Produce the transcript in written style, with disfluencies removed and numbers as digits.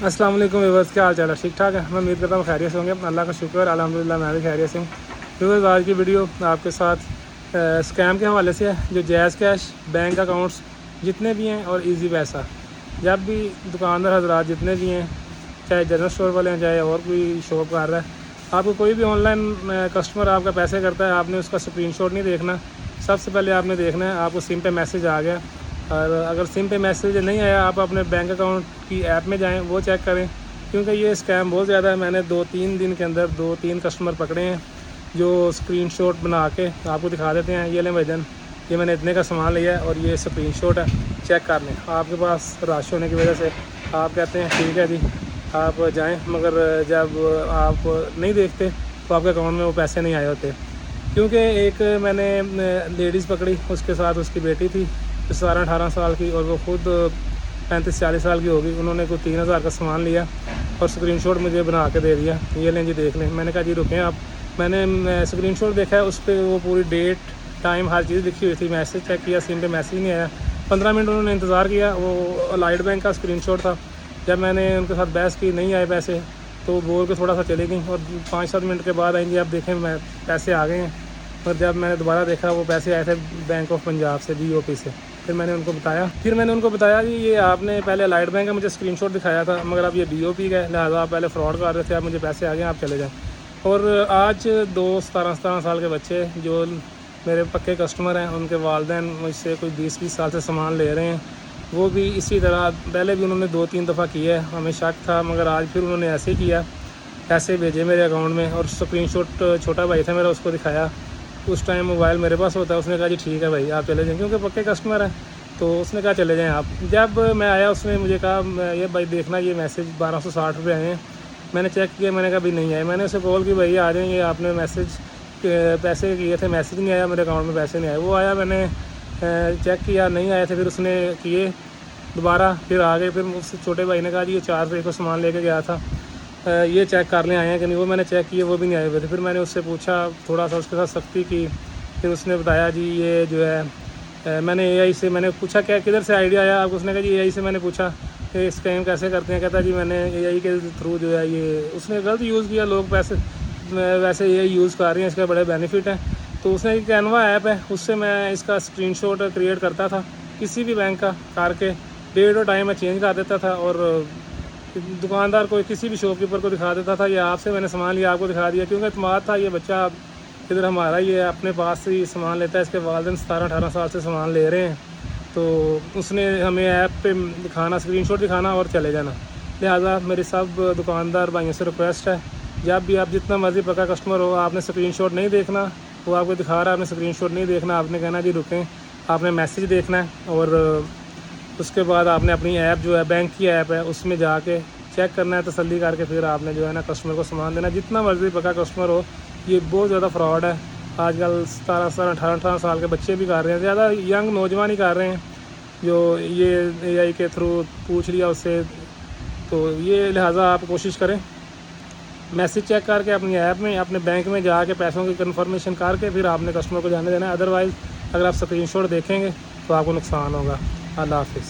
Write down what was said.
السلام علیکم ویورز، کیا حال چال ہے؟ ٹھیک ٹھاک ہے؟ میں امید کرتا ہوں خیریت سے ہوں گے۔ اللہ کا شکر، الحمدللہ میں بھی خیریت سے ہوں۔ ویورز، آج کی ویڈیو آپ کے ساتھ اسکیم کے حوالے سے ہے، جو جائز کیش، بینک اکاؤنٹس جتنے بھی ہیں اور ایزی پیسہ، جب بھی دکاندار حضرات جتنے بھی ہیں، چاہے جنرل اسٹور والے ہیں، چاہے اور کوئی شاپ کر رہا ہے، آپ کو کوئی بھی آن لائن کسٹمر آپ کا پیسے کرتا ہے، آپ نے اس کا اسکرین شاٹ نہیں دیکھنا۔ سب سے پہلے آپ نے دیکھنا ہے آپ کو سم پہ میسیج آ گیا، اور اگر سم پہ میسیج نہیں آیا، آپ اپنے بینک اکاؤنٹ کی ایپ میں جائیں، وہ چیک کریں، کیونکہ یہ اسکیم بہت زیادہ ہے۔ میں نے 2-3 دن کے اندر 2-3 کسٹمر پکڑے ہیں جو اسکرین شاٹ بنا کے آپ کو دکھا دیتے ہیں، یہ لیں بھائی جان، یہ میں نے اتنے کا سامان لیا ہے اور یہ اسکرین شاٹ ہے، چیک کر لیں۔ آپ کے پاس رش ہونے کی وجہ سے آپ کہتے ہیں ٹھیک ہے جی آپ جائیں، مگر جب آپ نہیں دیکھتے تو آپ کے اکاؤنٹ میں وہ پیسے نہیں آئے ہوتے۔ کیونکہ ایک میں نے لیڈیز پکڑی، اس کے ساتھ اس کی بیٹی تھی 17-18 سال کی، اور وہ خود 35-40 سال کی ہوگی۔ انہوں نے کوئی 3000 کا سامان لیا اور اسکرین شاٹ مجھے بنا کے دے دیا، یہ لیں جی دیکھ لیں۔ میں نے کہا جی رکیں آپ، میں نے اسکرین شاٹ دیکھا ہے، اس پہ وہ پوری ڈیٹ ٹائم ہر چیز لکھی ہوئی تھی۔ میسیج چیک کیا، سم پہ میسیج نہیں آیا۔ 15 منٹ انہوں نے انتظار کیا، وہ لائٹ بینک کا اسکرین شاٹ تھا۔ جب میں نے ان کے ساتھ بحث کی، نہیں آئے پیسے، تو بول کے تھوڑا سا چلے گئیں، اور 5-7 منٹ کے بعد آئیں گی، آپ دیکھیں میں پیسے آ گئے ہیں۔ اور جب میں نے دوبارہ دیکھا، وہ پیسے آئے تھے بینک آف پنجاب سے، BOP سے۔ پھر میں نے ان کو بتایا جی یہ آپ نے پہلے لائٹ بینک کا مجھے اسکرین شاٹ دکھایا تھا، مگر اب یہ BOP کا ہے، لہٰذا آپ پہلے فراڈ کر رہے تھے، اب مجھے پیسے آ گئے، آپ چلے جائیں۔ اور آج 17 سال کے بچے جو میرے پکے کسٹمر ہیں، ان کے والدین مجھ سے کوئی 20 سال سے سامان لے رہے ہیں، وہ بھی اسی طرح، پہلے بھی انہوں نے 2-3 دفعہ کیا ہے، ہمیں شک تھا، مگر آج پھر انہوں نے ایسے ہی کیا، پیسے بھیجے میرے اکاؤنٹ میں، اور اسکرین شاٹ چھوٹا بھائی تھا میرا، اس کو دکھایا۔ اس ٹائم موبائل میرے پاس ہوتا ہے، اس نے کہا جی ٹھیک ہے بھائی آپ چلے جائیں، کیونکہ پکے کسٹمر ہیں، تو اس نے کہا چلے جائیں آپ۔ جب میں آیا، اس نے مجھے کہا یہ بھائی دیکھنا، یہ میسیج 1260 روپے آئے ہیں۔ میں نے چیک کیا، میں نے کہا بھائی نہیں آئے۔ میں نے اسے کال کی، بھائی آ جائیں، یہ آپ نے پیسے کیے تھے، میسیج نہیں آیا، میرے اکاؤنٹ میں پیسے نہیں آئے۔ وہ آیا، میں نے چیک کیا، نہیں آئے تھے، پھر اس نے کیے دوبارہ، پھر آ گئے۔ پھر اس چھوٹے بھائی نے کہا جی یہ 4 روپے کو سامان لے کے گیا تھا، یہ چیک کر لیں آئے ہیں کہ نہیں۔ وہ میں نے چیک کیے، وہ بھی نہیں آئے ہوئے تھے۔ پھر میں نے اس سے پوچھا، تھوڑا سا اس کے ساتھ سختی کی، پھر اس نے بتایا جی یہ جو ہے میں نے AI سے میں نے پوچھا کیا کدھر سے آئیڈیا آیا آپ کو؟ اس نے کہا جی AI سے میں نے پوچھا کہ اسکیم کیسے کرتے ہیں، کہتا جی میں نے AI کے تھرو جو ہے، یہ اس نے غلط یوز کیا، لوگ پیسے ویسے AI یوز کر رہے ہیں، اس کے بڑے بینیفٹ ہیں۔ تو اس نے ایک کینوا ایپ ہے، اس سے میں اس کا اسکرین شاٹ کریٹ کرتا تھا، کسی بھی بینک کا کر کے ڈیٹ اور ٹائم میں چینج کر دیتا تھا، اور دکاندار کو کسی بھی شاپ کیپر کو دکھا دیتا تھا، یہ آپ سے میں نے سامان لیا، آپ کو دکھا دیا، کیونکہ اعتماد تھا، یہ بچہ ادھر ہمارا یہ اپنے پاس سے ہی سامان لیتا ہے، اس کے والدین 17-18 سال سے سامان لے رہے ہیں، تو اس نے ہمیں ایپ پہ دکھانا، اسکرین شاٹ دکھانا اور چلے جانا۔ لہٰذا میری سب دکاندار بھائیوں سے ریکویسٹ ہے، جب بھی آپ جتنا مرضی پکا کسٹمر ہو، آپ نے اسکرین شاٹ نہیں دیکھنا، وہ آپ کو دکھا رہا ہے، آپ نے اسکرین شاٹ نہیں دیکھنا، آپ نے کہنا جی رکیں، آپ نے میسیج دیکھنا ہے، اور اس کے بعد آپ نے اپنی ایپ جو ہے، بینک کی ایپ ہے، اس میں جا کے چیک کرنا ہے، تسلی کر کے پھر آپ نے جو ہے نا کسٹمر کو سامان دینا۔ جتنا مرضی پکا کسٹمر ہو، یہ بہت زیادہ فراڈ ہے۔ آج کل 17-18 سال کے بچے بھی کر رہے ہیں، زیادہ ینگ نوجوان ہی کر رہے ہیں، جو یہ AI کے تھرو پوچھ لیا اس سے، تو یہ لہٰذا آپ کوشش کریں، میسیج چیک کر کے اپنی ایپ میں، اپنے بینک میں جا کے پیسوں کی کنفرمیشن کر کے پھر آپ نے کسٹمر کو جانے دینا ہے۔ ادروائز اگر آپ اسکرین شاٹ دیکھیں گے تو آپ کو نقصان ہوگا۔ اللہ حافظ۔